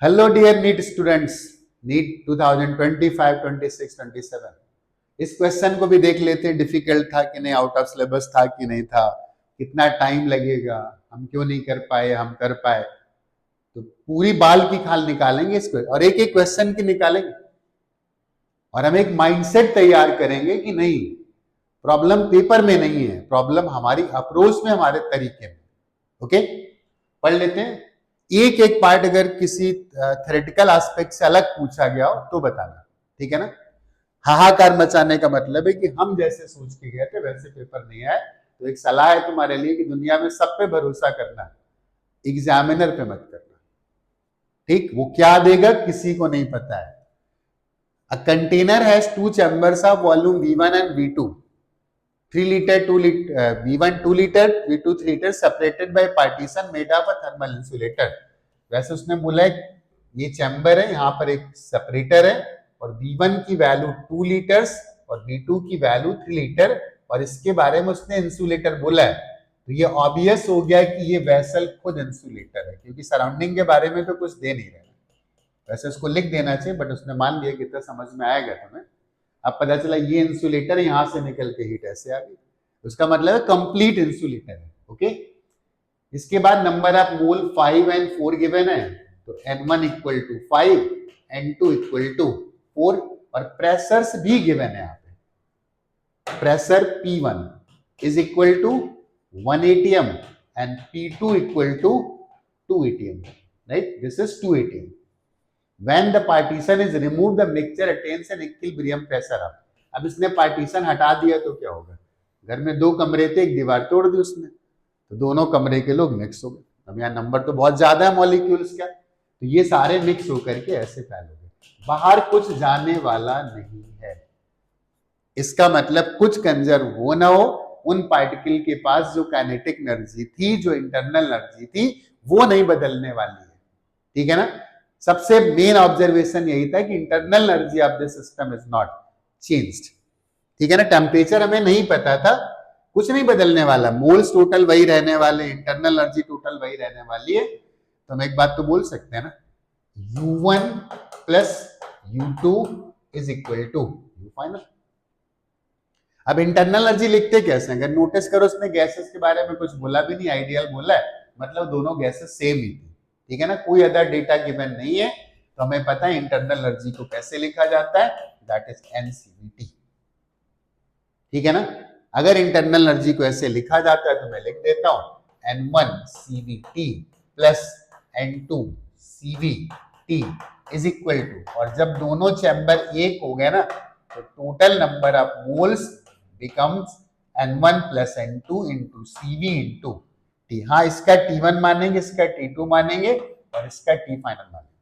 Hello dear NEET students, NEET 2025, 26, 27। इस question को भी देख लेते हैं, डिफिकल्ट था कि नहीं, आउट ऑफ सिलेबस था कि नहीं था, कितना टाइम लगेगा, हम क्यों नहीं कर पाए, हम कर पाए। तो पूरी बाल की खाल निकालेंगे इसको और एक एक क्वेश्चन की निकालेंगे और हम एक माइंडसेट तैयार करेंगे कि नहीं, प्रॉब्लम पेपर में नहीं है, प्रॉब्लम हमारी अप्रोच में, हमारे तरीके में। ओके, पढ़ लेते हैं। एक एक पार्ट अगर किसी थ्योरेटिकल एस्पेक्ट से अलग पूछा गया हो तो बताना, ठीक है ना। हाहाकार मचाने का मतलब है कि हम जैसे सोच के गए थे वैसे पेपर नहीं आए। तो एक सलाह है तुम्हारे लिए कि दुनिया में सब पे भरोसा करना, एग्जामिनर पे मत करना। ठीक, वो क्या देगा किसी को नहीं पता है। A container has two chambers of volume V1 and V2. 3 liter, 2 liter, V1 2 liter, V2 3 liter separated by partition made of a thermal insulator. वैसे उसने बोला है ये चैम्बर है, यहाँ पर एक सेपरेटर है और V1 की वैल्यू 2 लीटर्स और V2 की वैल्यू 3 लीटर और इसके बारे में उसने इंसुलेटर बोला है। तो ये ऑब्वियस हो गया कि ये वेसल खुद इंसुलेटर है, क्योंकि सराउंडिंग के बारे में तो कुछ दे नहीं रहा। वैसे उसको लिख देना चाहिए, बट उसने मान लिया, कितना समझ में आएगा तुम्हें। अब पता चला ये इंसुलेटर यहां से निकल के हीट ऐसे आ गई, उसका मतलब है कंप्लीट इंसुलेटर है। ओके, इसके बाद number of mole 5 and 4 given है, तो N1 equal to 5, N2 equal to 4 और प्रेशर्स भी गिवन है। यहाँ पे pressure P1 is equal to 1 atm and P2 equal to 2 atm, right, this is 2 atm। When the partition is removed, the mixture attains an equilibrium pressure of। अब इसने partition हटा दिया तो क्या होगा, घर में दो कमरे थे, एक दीवार तोड़ दी उसने, तो दोनों कमरे के लोग मिक्स हो गए। अब यहाँ नंबर तो बहुत ज्यादा है मॉलिक्यूल्स का, तो ये सारे मिक्स होकर के ऐसे फैलोगे, बाहर कुछ जाने वाला नहीं है। इसका मतलब कुछ कंजर्व हो ना हो, उन पार्टिकल के पास जो काइनेटिक एनर्जी थी, जो इंटरनल एनर्जी थी, वो नहीं बदलने वाली है। ठीक है ना। सबसे मेन ऑब्जर्वेशन यही था कि internal energy of the system is not changed. ठीक है ना, टेम्परेचर हमें नहीं पता था, कुछ नहीं बदलने वाला, मोल्स टोटल वही रहने वाले, इंटरनल एनर्जी टोटल वही रहने वाली है। तो हम एक बात तो बोल सकते हैं ना, U1 plus U2 is equal to U final. अब इंटरनल एनर्जी लिखते कैसे, अगर नोटिस करो उसने गैसेस के बारे में कुछ बोला भी नहीं, आइडियल बोला है, मतलब दोनों गैसेस सेम ही थी। ठीक है ना, कोई अदर डेटा गिवन नहीं है, तो हमें पता है इंटरनल एनर्जी को कैसे लिखा जाता है, दैट इज NCVT। ठीक है ना, अगर इंटरनल एनर्जी को ऐसे लिखा जाता है तो मैं लिख देता हूं N1 CVT plus N2 CVT is equal to, और जब दोनों चैम्बर एक हो गए ना तो total number of moles becomes N1 plus N2 into CV into T। हाँ, इसका T1 मानेंगे, इसका T2 मानेंगे और इसका T फाइनल मानेंगे।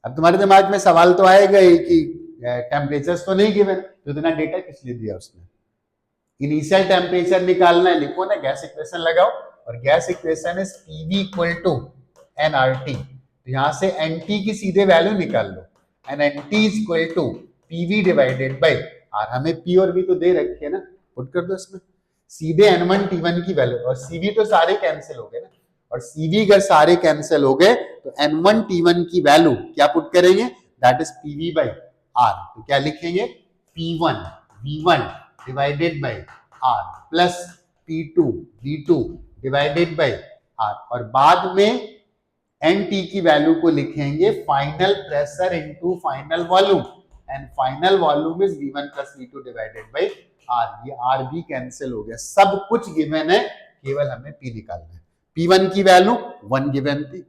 अब तुम्हारे दिमाग में सवाल तो आएगा ही कि टेम्परेचर्स तो नहीं गिवन, तो इतना डेटा किस लिए दिया उसने। इनिशियल टेम्परेचर निकालना है, लिखो ना, गैस इक्वेशन लगाओ, और gas equation is PV equal to nRT। तो यहां से NT की सीधे वैल्यू निकाल लो, and NT is equal to PV divided by R। हमें P और V तो दे रखे है ना, पुट कर दो इसमें सीधे N1 T1 की वैल्यू, और CV तो सारे कैंसिल हो गए ना, और CV अगर सारे कैंसिल हो गए तो N1 T1 की वैल्यू क्या पुट करेंगे, that is PV by R। तो क्या लिखेंगे, P1 V1 divided by R plus P2 V2 divided by R, और बाद में NT की वैल्यू को लिखेंगे final pressure into final volume, and final volume is V1 plus V2 divided by R। ये R भी कैंसिल हो गया, सब कुछ गिवन है, केवल हमें P निकालना है। P1 की वैल्यू 1 गिवन थी,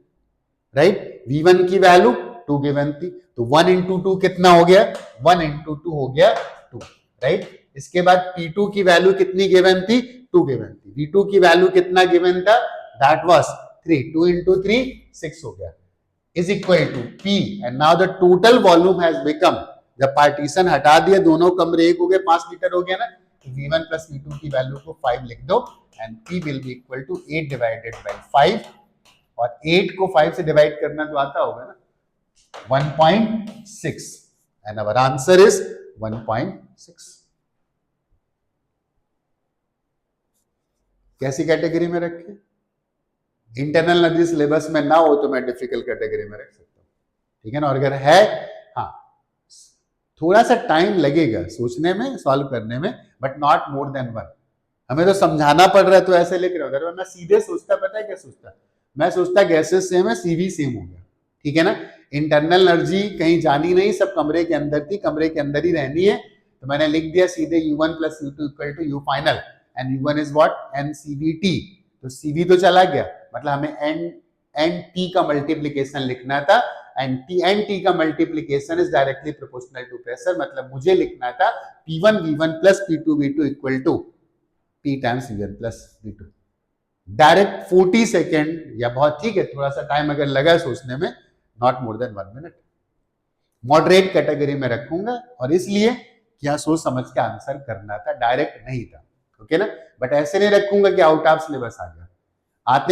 राइट, V1 की वैल्यू 2 गिवन थी, तो 1 इंटू 2 कितना हो गया, 1 इंटू 2 हो गया 2, राइट। इसके बाद P2 की वैल्यू कितनी गिवन थी, 2 गिवन थी। V2 की वैल्यू कितना गिवन था, दैट वाज 3, 2 इंटू 3 6 हो गया, is equal to P, and now the total volume has become, जब पार्टीशन हटा दिया, दोनों कमरे एक हो गए, 5 लीटर हो गया ना, तो V1 प्लस V2 की वैल्यू को 5 लिख दो, and P will be equal to 8 divided by 5, और 8 को 5 से डिवाइड करना तो आता होगा ना, 1.6, एंड आवर आंसर इज 1.6। कैसी कैटेगरी में रखे, इंटरनल एनर्जी सिलेबस में ना हो तो मैं डिफिकल्ट कैटेगरी में रख सकता हूं। ठीक है ना। और अगर है, हाँ, थोड़ा सा टाइम लगेगा सोचने में, सॉल्व करने में, but not more than one. हमें तो समझाना पड़ रहा है तो ऐसे लिख रहे हो। अगर मैं सीधे सोचता, पता है क्या सोचता, मैं सोचता गैसेस सेम है, सीवी सेम हो गया, ठीक है ना। इंटरनल एनर्जी कहीं जानी नहीं, सब कमरे के अंदर थी, कमरे के अंदर ही रहनी है, तो मैंने लिख दिया सीधे U1 plus U2 equal to U final, and U1 is what, NCVT। तो CV तो चला गया, मतलब हमें एन टी का मल्टीप्लीकेशन लिखना था, एंड टी का multiplication is directly proportional to pressure, मतलब मुझे लिखना था P1 V1 plus P2 V2 equal to P times V1 plus V2। Direct 40 second, या बहुत ठीक है, थोड़ा सा टाइम अगर लगा सोचने में, not more than 1 minute. Moderate category में रखूंगा, और इसलिए क्या सोच समझ के आंसर करना था, डायरेक्ट नहीं था, ओके ना। बट ऐसे नहीं रखूंगा कि आउट ऑफ सिलेबस आ गया। आते